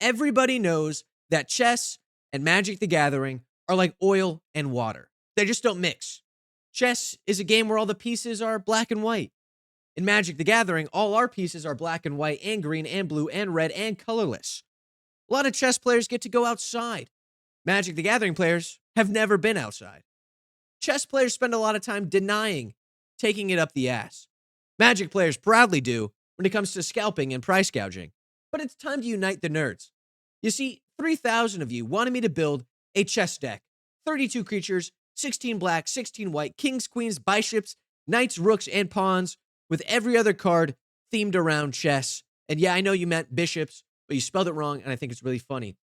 Everybody knows that chess and Magic the Gathering are like oil and water. They just don't mix. Chess is a game where all the pieces are black and white. In Magic the Gathering, all our pieces are black and white and green and blue and red and colorless. A lot of chess players get to go outside. Magic the Gathering players have never been outside. Chess players spend a lot of time denying taking it up the ass. Magic players proudly do when it comes to scalping and price gouging. But it's time to unite the nerds. You see, 3,000 of you wanted me to build a chess deck. 32 creatures, 16 black, 16 white, kings, queens, bishops, knights, rooks, and pawns, with every other card themed around chess. And yeah, I know you meant bishops, but you spelled it wrong, and I think it's really funny.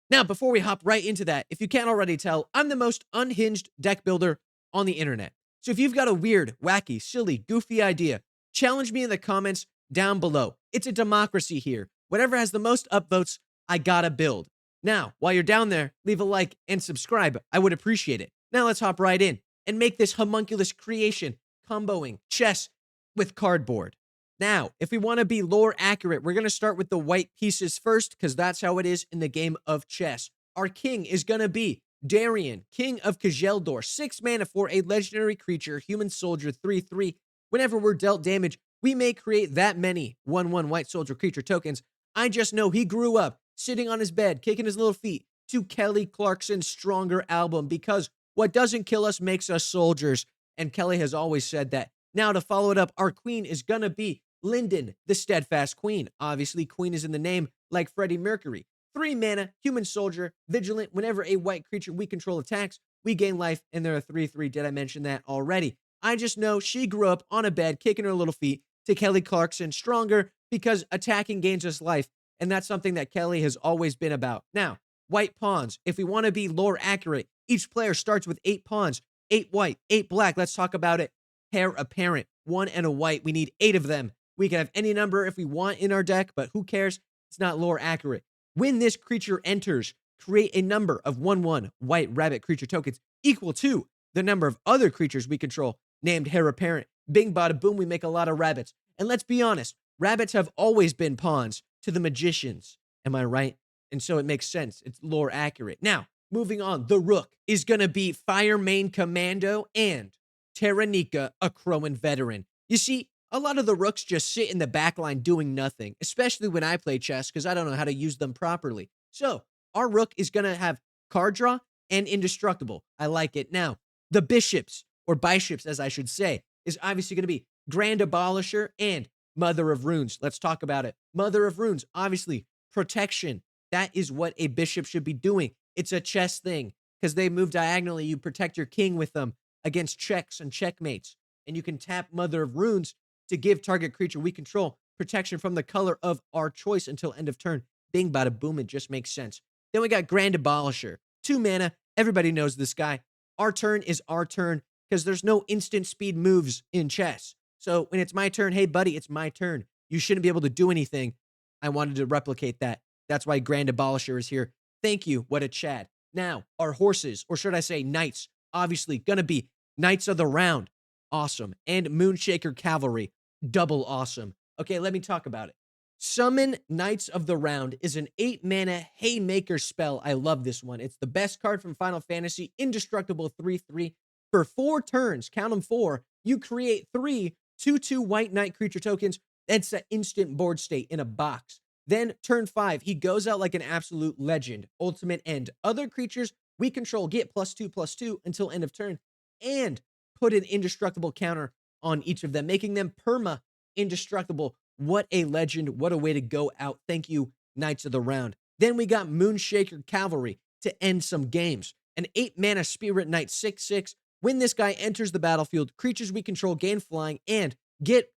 Now, before we hop right into that, if you can't already tell, I'm the most unhinged deck builder on the internet. So if you've got a weird, wacky, silly, goofy idea, challenge me in the comments down below. It's a democracy here. Whatever has the most upvotes, I gotta build. Now, while you're down there, leave a like and subscribe. I would appreciate it. Now let's hop right in and make this homunculus creation, comboing chess with cardboard. Now, if we want to be lore accurate, we're going to start with the white pieces first, because that's how it is in the game of chess. Our king is going to be Darien, King of Kajeldor, 6 mana for a legendary creature, human soldier, 3/3. Whenever we're dealt damage, we may create that many 1/1 white soldier creature tokens. I just know he grew up sitting on his bed, kicking his little feet to Kelly Clarkson's Stronger album, because what doesn't kill us makes us soldiers. And Kelly has always said that. Now, to follow it up, our queen is going to be Lyndon, the Steadfast Queen. Obviously, queen is in the name, like Freddie Mercury. 3 mana, human soldier, vigilant. Whenever a white creature we control attacks, we gain life, and they're a 3/3. Did I mention that already? I just know she grew up on a bed, kicking her little feet to Kelly Clarkson Stronger, because attacking gains us life, and that's something that Kelly has always been about. Now, white pawns. If we want to be lore accurate, each player starts with 8 pawns, 8 white, 8 black. Let's talk about it. Heir apparent, 1 and a white. We need 8 of them. We can have any number if we want in our deck, but who cares? It's not lore accurate. When this creature enters, create a number of 1/1 white rabbit creature tokens equal to the number of other creatures we control, named heir apparent. Bing, bada, boom, we make a lot of rabbits. And let's be honest, rabbits have always been pawns to the magicians. Am I right? And so it makes sense. It's lore accurate. Now, moving on, the rook is going to be Fire Main Commando and Terranica, a Crowan veteran. You see, a lot of the rooks just sit in the back line doing nothing, especially when I play chess, because I don't know how to use them properly. So, our rook is going to have card draw and indestructible. I like it. Now, the bishops, or bishops as I should say, is obviously going to be Grand Abolisher and Mother of Runes. Let's talk about it. Mother of Runes, obviously, protection. That is what a bishop should be doing. It's a chess thing, because they move diagonally. You protect your king with them against checks and checkmates. And you can tap Mother of Runes to give target creature we control protection from the color of our choice until end of turn. Bing, bada, boom, it just makes sense. Then we got Grand Abolisher. 2 mana, everybody knows this guy. Our turn is our turn, because there's no instant speed moves in chess. So when it's my turn, hey buddy, it's my turn. You shouldn't be able to do anything. I wanted to replicate that. That's why Grand Abolisher is here. Thank you, what a Chad. Now, our horses, or should I say knights, obviously gonna be Knights of the Round. Awesome. And Moonshaker Cavalry. Double awesome. Okay, let me talk about it. Summon Knights of the Round is an 8 mana Haymaker spell. I love this one. It's the best card from Final Fantasy. Indestructible 3/3. For 4 turns, count them 4, you create 3 2/2 white knight creature tokens. That's an instant board state in a box. Then turn 5, he goes out like an absolute legend. Ultimate end. Other creatures we control get +2/+2 until end of turn, and put an indestructible counter on each of them, making them perma indestructible. What a legend. What a way to go out. Thank you, Knights of the Round. Then we got Moonshaker Cavalry to end some games. An 8 mana Spirit Knight 6/6. When this guy enters the battlefield, creatures we control gain flying and get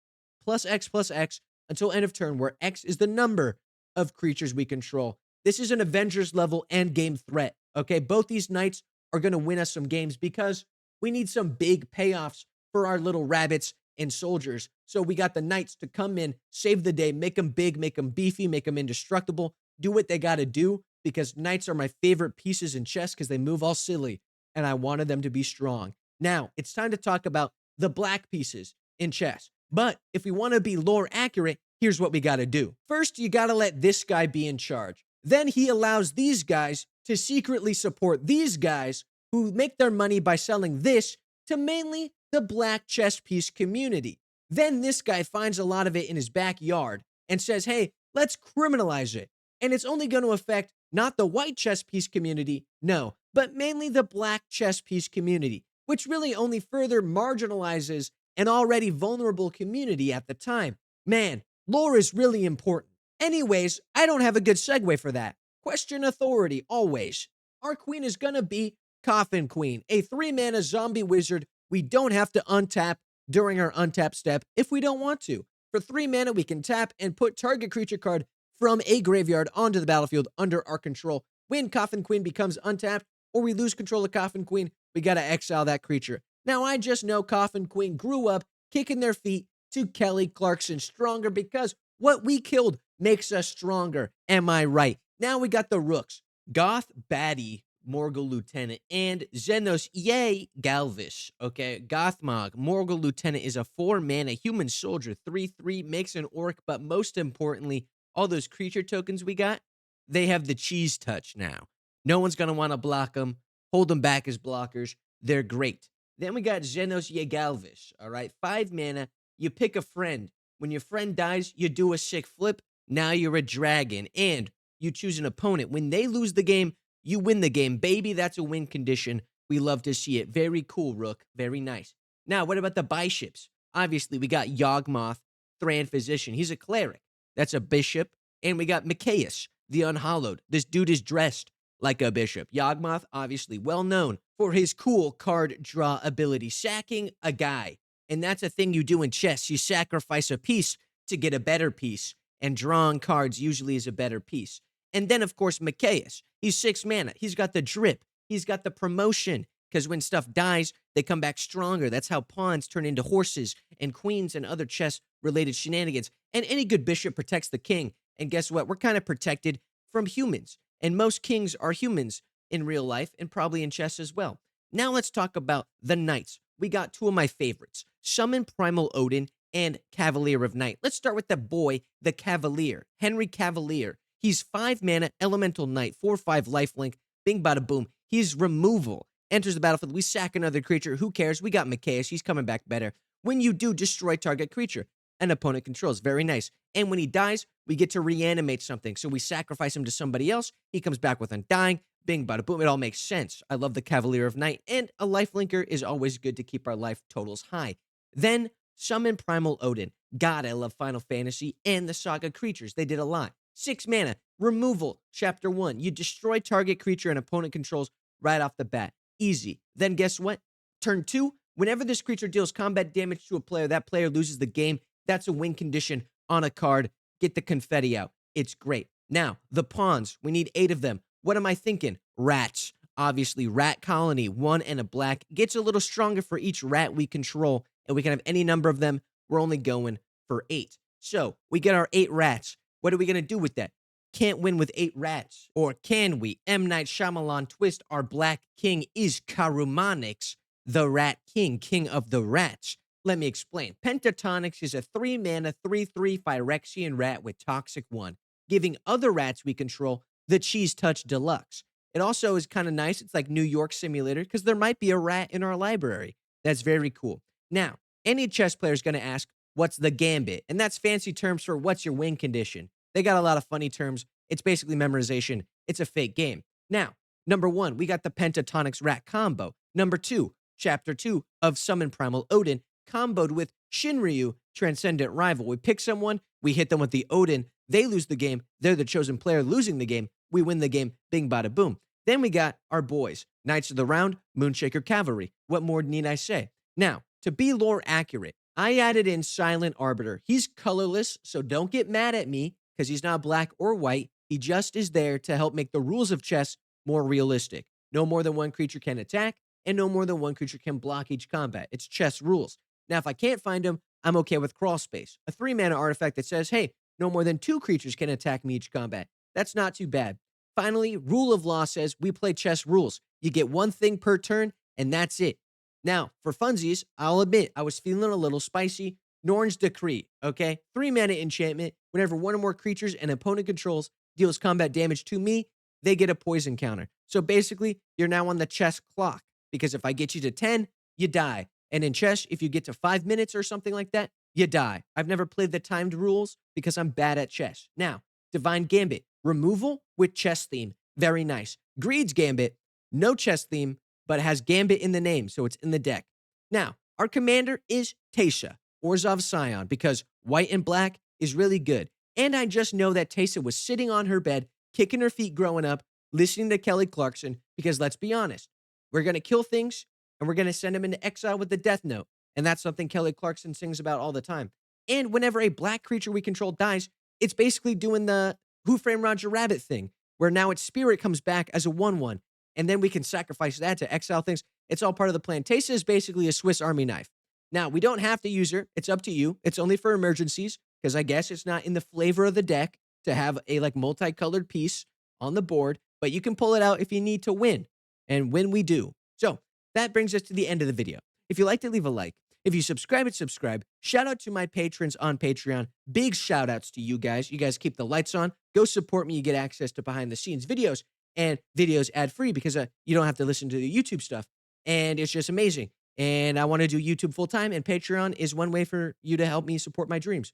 +X/+X until end of turn, where X is the number of creatures we control. This is an Avengers level end game threat. Okay, both these knights are going to win us some games, because we need some big payoffs for our little rabbits and soldiers. So we got the knights to come in, save the day, make them big, make them beefy, make them indestructible, do what they got to do, because knights are my favorite pieces in chess, because they move all silly, and I wanted them to be strong. Now, it's time to talk about the black pieces in chess. But if we want to be lore accurate, here's what we got to do. First, you got to let this guy be in charge. Then he allows these guys to secretly support these guys who make their money by selling this to mainly the black chess piece community. Then this guy finds a lot of it in his backyard and says, hey, let's criminalize it. And it's only going to affect not the white chess piece community, no, but mainly the black chess piece community, which really only further marginalizes an already vulnerable community at the time. Man, lore is really important. Anyways, I don't have a good segue for that. Question authority, always. Our queen is gonna be Coffin Queen, a 3-mana zombie wizard we don't have to untap during our untap step if we don't want to. For 3 mana, we can tap and put target creature card from a graveyard onto the battlefield under our control. When Coffin Queen becomes untapped or we lose control of Coffin Queen, we gotta exile that creature. Now, I just know Coffin Queen grew up kicking their feet to Kelly Clarkson Stronger because what we killed makes us stronger. Am I right? Now we got the rooks. Goth Baddie, Morgul Lieutenant, and Xenos Yay Galvis. Okay, Gothmog, Morgul Lieutenant is a 4-mana human soldier, 3/3, makes an orc, but most importantly, all those creature tokens we got, they have the cheese touch now. No one's going to want to block them, hold them back as blockers. They're great. Then we got Xenos Yegalvis, all right? 5 mana, you pick a friend. When your friend dies, you do a sick flip. Now you're a dragon, and you choose an opponent. When they lose the game, you win the game. Baby, that's a win condition. We love to see it. Very cool, Rook. Very nice. Now, what about the bishops? Obviously, we got Yawgmoth, Thran Physician. He's a cleric. That's a bishop. And we got Micaeus, the Unhallowed. This dude is dressed like a bishop. Yawgmoth, obviously well known for his cool card draw ability, sacking a guy. And that's a thing you do in chess. You sacrifice a piece to get a better piece, and drawing cards usually is a better piece. And then, of course, Micaeus. He's 6 mana. He's got the drip. He's got the promotion, because when stuff dies, they come back stronger. That's how pawns turn into horses and queens and other chess-related shenanigans. And any good bishop protects the king. And guess what? We're kind of protected from humans. And most kings are humans in real life and probably in chess as well. Now let's talk about the knights. We got 2 of my favorites, Summon Primal Odin and Cavalier of Night. Let's start with the boy, the Cavalier, Henry Cavalier. He's 5 mana, elemental knight, 4/5 lifelink, bing bada boom. He's removal. Enters the battlefield, we sack another creature. Who cares? We got Micaeus. He's coming back better. When you do, destroy target creature an opponent controls. Very nice. And when he dies, we get to reanimate something. So we sacrifice him to somebody else. He comes back with Undying. Bing, bada, boom. It all makes sense. I love the Cavalier of Night. And a lifelinker is always good to keep our life totals high. Then, Summon Primal Odin. God, I love Final Fantasy and the Saga creatures. They did a lot. 6 mana. Removal. Chapter 1. You destroy target creature and opponent controls right off the bat. Easy. Then guess what? Turn 2. Whenever this creature deals combat damage to a player, that player loses the game. That's a win condition on a card. Get the confetti out. It's great. Now, the pawns. We need 8 of them. What am I thinking? Rats. Obviously, rat colony, 1 and a black. Gets a little stronger for each rat we control, and we can have any number of them. We're only going for 8. So, we get our 8 rats. What are we going to do with that? Can't win with 8 rats. Or can we? M. Night Shyamalan twist. Our black king is Karumanix, the rat king, king of the rats. Let me explain. Pentatonics is a 3 mana, 3/3 Phyrexian rat with Toxic 1, giving other rats we control the Cheese Touch Deluxe. It also is kind of nice. It's like New York Simulator because there might be a rat in our library. That's very cool. Now, any chess player is going to ask, what's the gambit? And that's fancy terms for what's your win condition. They got a lot of funny terms. It's basically memorization. It's a fake game. Now, number 1, we got the Pentatonics rat combo. Number 2, Chapter 2 of Summon Primal Odin, comboed with Shinryu, Transcendent Rival. We pick someone, we hit them with the Odin, they lose the game, they're the chosen player losing the game, we win the game, bing bada boom. Then we got our boys, Knights of the Round, Moonshaker Cavalry. What more need I say? Now, to be lore accurate, I added in Silent Arbiter. He's colorless, so don't get mad at me, because he's not black or white. He just is there to help make the rules of chess more realistic. No more than 1 creature can attack, and no more than 1 creature can block each combat. It's chess rules. Now, if I can't find him, I'm okay with Crawl Space, a 3 mana artifact that says, hey, no more than 2 creatures can attack me each combat. That's not too bad. Finally, Rule of Law says we play chess rules. You get 1 thing per turn, and that's it. Now, for funsies, I'll admit I was feeling a little spicy. Norn's Decree, okay? 3 mana enchantment. Whenever 1 or more creatures an opponent controls deals combat damage to me, they get a poison counter. So basically, you're now on the chess clock because if I get you to 10, you die. And in chess, if you get to 5 minutes or something like that, you die. I've never played the timed rules because I'm bad at chess. Now, Divine Gambit, removal with chess theme. Very nice. Greed's Gambit, no chess theme, but has Gambit in the name, so it's in the deck. Now, our commander is Tasha, Orzhov Scion, because white and black is really good. And I just know that Tasha was sitting on her bed, kicking her feet growing up, listening to Kelly Clarkson, because let's be honest, we're going to kill things and we're going to send them into exile with the Death Note. And that's something Kelly Clarkson sings about all the time. And whenever a black creature we control dies, it's basically doing the Who Framed Roger Rabbit thing, where now its spirit comes back as a 1/1, and then we can sacrifice that to exile things. It's all part of the plan. Teysa is basically a Swiss Army knife. Now, we don't have to use her. It's up to you. It's only for emergencies, because I guess it's not in the flavor of the deck to have a like multicolored piece on the board, but you can pull it out if you need to win, and when we do. So that brings us to the end of the video. If you liked it, leave a like. If you subscribe. Shout out to my patrons on Patreon. Big shout outs to you guys. You guys keep the lights on. Go support me. You get access to behind the scenes videos and videos ad free because you don't have to listen to the YouTube stuff. And it's just amazing. And I want to do YouTube full time, and Patreon is one way for you to help me support my dreams.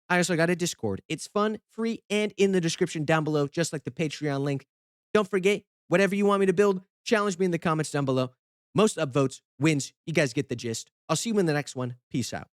I also got a Discord. It's fun, free, and in the description down below, just like the Patreon link. Don't forget, whatever you want me to build, challenge me in the comments down below. Most upvotes wins. You guys get the gist. I'll see you in the next one. Peace out.